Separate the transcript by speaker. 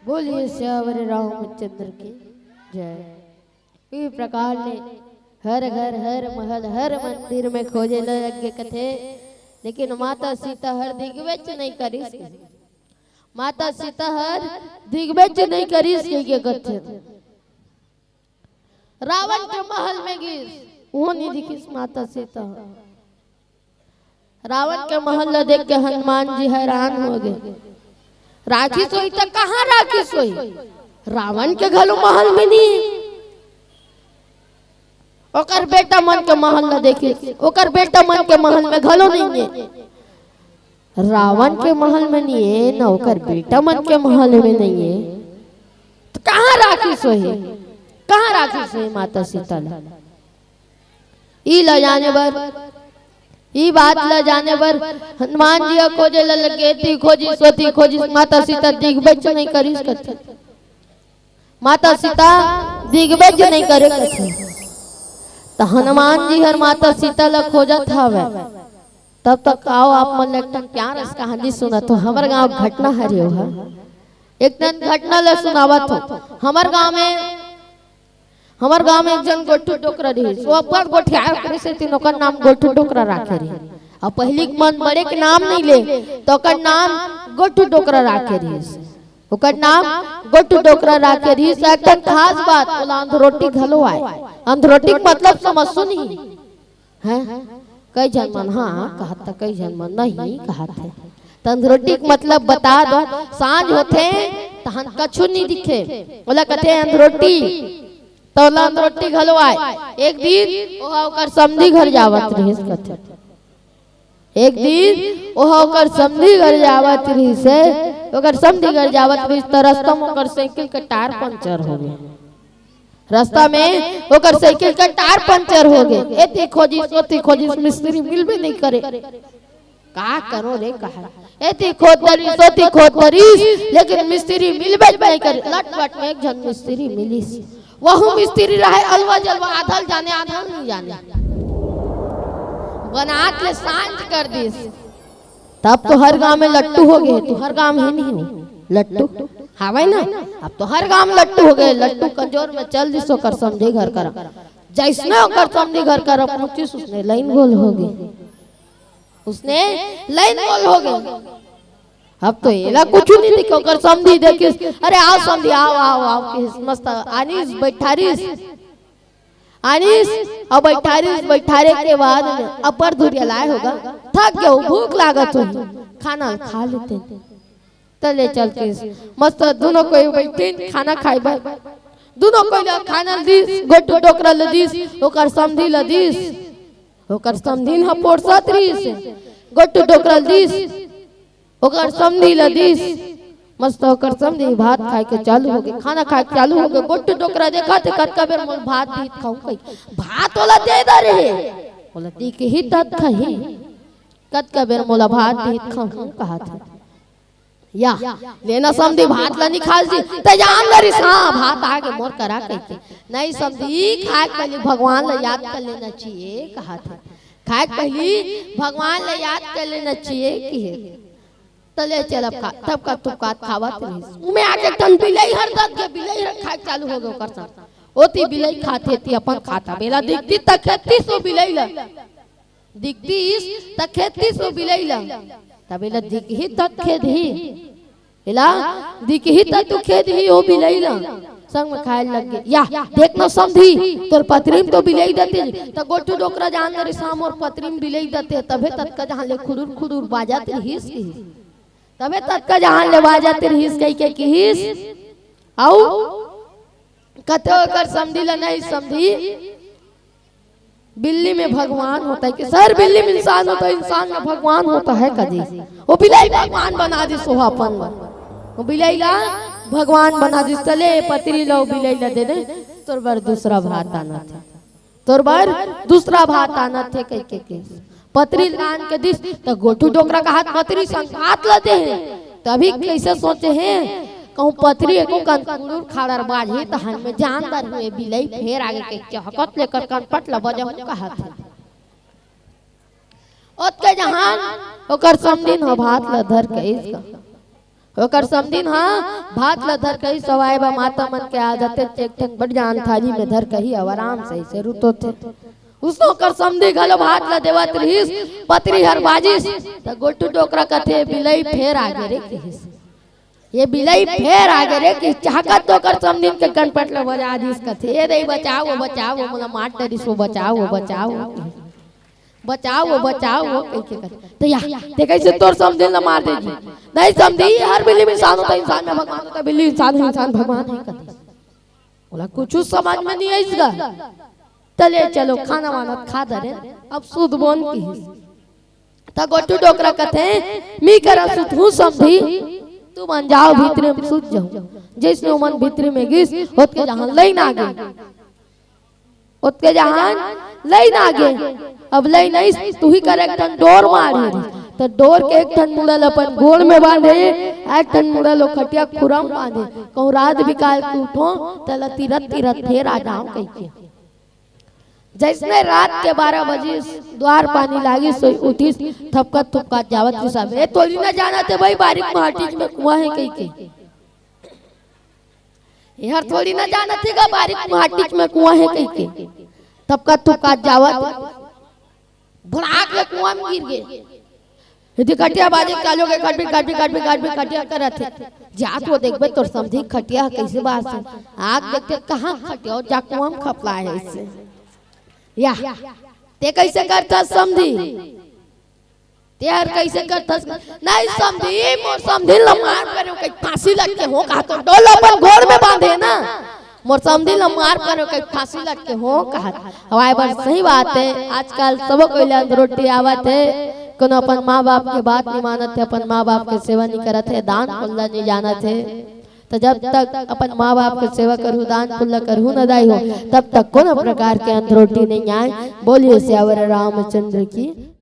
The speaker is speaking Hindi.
Speaker 1: बोलिए श्यावर रामचंद्र की जय। इस प्रकार ने हर घर हर महल हर मंदिर में खोजे लगे कथे, लेकिन माता सीता हर दिग्विजय नहीं करी। माता सीता हर दिग्विजय नहीं करी ये कथे। रावण के महल में गई वो नहीं दिखी माता सीता। रावण के महल देख के हनुमान जी हैरान हो गए। राखी सोई तो कहाँ राखी सोई? रावण के घलो महल में नहीं। ओकर बेटा मन के महल न देखे, ओकर बेटा मन के महल में घलो नहीं है। रावण के महल में नहीं है, न ओकर बेटा मन के महल में नहीं है, तो कहाँ राखी सोई? कहाँ राखी सोई माता सीता? ई ल जाने बर, ई बात ल जाने बर हनुमान जी खोजे लगे थी। खोजी सोती खोजी माता सीता दिग्विजय नहीं करी सकते। माता सीता दिग्विजय नहीं करे कथे। तो हनुमान जी हर माता सीता ला खोजत हवे। तब तक आओ आप मन लगता प्यार इस कहानी सुना तो हमारे गांव घटना हरियो है। एक दिन घटना ला सुनावत हो। हमारे गांव में एक जन गोठू डोकरा रही। वो अब्बड़ गोठिया करे से तीनों का नाम गोठू डोकरा रखे रही। अब पहली मन बड़े के नाम नहीं ले तो का नाम गोठू डोकरा रखे रही। ओकर नाम गोठू डोकरा रखे रही। एक खास बात बोला अंधरोटी घलो आए। अंधरोटी मतलब समझ सुनी है? कई जन मन हाँ कहता, कई जन मन नहीं कहते। अंधरोटी मतलब बता दो। सांझ होते तहन कछु नहीं दिखे बोला कथे अंधरोटी तो अंधरोटी घलो आए। एक दिन ओहा ओकर समधी घर जावत रही कथे। एक दिन ओहा ओकर समधी घर जावत रही से ओकर समधी घर जावत रही तो रास्ता में ओकर साइकिल का टायर पंचर हो गया। रास्ता में ओकर साइकिल का टायर पंचर हो गए। एती खोजी सोती खोजी मिस्त्री मिलबे नहीं करे। का करो रे कहा एती खोदरी सोती खोदरी लेकिन मिस्त्री मिलबे नहीं करे। लटपट में एक जन मिस्त्री मिली। वह मिस्त्री रहे अलवा जलवा आधल जाने आधल नहीं जाने। बनात ले सांझ कर दिस। तब तो हर गांव में लट्टू हो गए। तो हर गांव में नहीं हो लट्टू हावे ना। अब तो हर गांव लट्टू हो गए। लट्टू कंजोर में चल दिस ओकर समझे घर कर जैसने ओकर समझे घर कर पहुंचिस उसने लाइन गोल हो गई। उसने लाइन गोल हो गई। अब तो एला कुछ नहीं दिखे। ओकर समझी देखिस अरे आओ समझी आओ आओ आओ के मस्त आनीस बैठारिस आनीस और बैठारे के बाद अपर धुरिया लाए होगा। थक गए भूख लागत हो खाना खा लेते तले चल के मस्त दोनों कोई बैठे खाना खाइबा। दोनों कोई खाना दिस गोटू डोकरा ल दिस ओकर समधी ल दिस। ओकर समधी ह पोरसत रहिस गोटू डोकरा दिस ओकर समधी ल दिस। मस्त ओकर समधी भात खाए के चालू हो गए। खाना खाए चालू हो गए। गोटू डोकरा देखा थे कतका बेर मोल भात भी खाऊं कई भात वाला दे दा रे बोला ती के ही तत खही कतका बेर मोला भात भी खाऊं कहा था या लेना समझी भात ला निकाल जी त जान दरी हां भात आगे मोर करा कहते नहीं समझी खाए पहले भगवान ला याद कर लेना चाहिए कहा था। खाए पहले भगवान ला याद कर लेना चाहिए कि तले चल खा तब का तुका खावत रही। उमे आके तन बिलाई हर दत के बिलाई खाए चालू हो गए। ओकर साथ ओती बिलाई खाते थी अपन खाता बेला दिखती त खेती सो बिलाई ला दिखती त खेती सो बिलाई ला तबेला दिखही तक खेदही इला दिखही तक तू खेदही ओ बिलाई ला संग में खाए लग गए। या देखना समझी तोर पत्रीम तो बिलाई देते त गोटू डोकरा जान रे शाम और पत्रीम बिलाई देते तबे तक का जहां ले खुरुर खुरुर बाजाते रहिस की तबे तक का जहां ले बाजाते रहिस कई के किहिस आउ कतो कर समझी ला नहीं समझी। बिल्ली में भगवान होता है कि सर बिल्ली में इंसान होता है इंसान में भगवान होता है कदी वो बिलाई भगवान बना दी सोहापन वो बिलाई ला भगवान बना दी। चले पत्री लो बिलाई ला दे दे तोर बार दूसरा भात आना थे तोर बार दूसरा भात आना थे कह के पत्री लान के दिस तो गोटू डोकरा का हाथ पत्री संग हाथ लाते हैं। तभी कैसे सोचे हैं कहूं पत्री एको कंकुर खाड़र बाजे तहन में जानदार हुए बिलाई फेर आगे के चहकत लेकर कनपट ल बजहु कहा था। ओत के जहान ओकर समदीन हो भात ल धर के इसका ओकर समदिन हाँ भात ला धर कही सवाए बा माता मन के आ जाते एक ठन बढ़ जान थाली में धर कही अब आराम से ऐसे रुतो थे उसनो कर समधी घलो भात ला देवत रहीस पतरी हर बाजिस त गोटू टोकरा कथे बिलई फेर आगे रे कहिस ये बिलई फेर आगे रे कि चाहत तो कर समदिन के कनपट ल बजा दिस कथे ए रे बचाओ बचाओ मोला मार डरिस बचाओ बचाओ बचाओ बचाओ कह के कर तो या ते कैसे तोर समझे न मार देगी नहीं समझी हर बिल्ली में इंसान होता इंसान में भगवान होता बिल्ली इंसान भगवान है कहते बोला कुछ समझ में नहीं है इसका चले चलो खाना वाना खा दरे अब सुध बोन की ता गोटू डोकरा कहते मी करा सुध हूं समझी तू मन जाओ भीतरे में सुध जाओ जैसे मन भीतरे में गिस होत के जहां लई ना गे उसके जहान लई ना गे अब लई नहीं तू ही कर एक टन डोर मारी तो डोर के एक टन मुड़ल अपन गोड़ में बांधे एक टन मुड़ल खटिया खुरम बांधे कहूँ रात बिकाल के उठो तला तीरथ फेर आ जाऊं कह के जैसे रात के 12 बजे द्वार पानी लागी सोई उठीस थपकत थपकत जावत की सब ए तोली ना जाना थे भाई बारीक माटीज में कुआं है कह के यार थोड़ी ना जाना थी का बारीक माटीज में कुआं है कह के थपकत थपकत जावत भड़ाक के कुआं में गिर गए यदि खटिया बाजे कालो के कटिया करत थे जा तो देखबे तोर समझी खटिया कैसे बात से आग देखते कहां खटिया जा कुआं में खपला है इससे या ते कैसे करता समझी ते यार कैसे करता नहीं समझी मोर समझी लमार पर के फांसी लग के हो कहा तो डोला पर घोड़ में बांधे ना मोर समझी लमार पर के फांसी लग के हो कहा हवाए पर सही बात है आजकल सब कोई ला रोटी आवत है कोनो अपन माँ बाप के बात नहीं मानत है अपन माँ बाप के सेवा नहीं करत है दान पुण्य नहीं जानत है तो जब तक अपन माँ बाप के सेवा करूँ दान पुण्य करूँ न दाई हो तब तक कोनो प्रकार के अंधरोटी नहीं आए बोलिए श्यावर रामचंद्र की।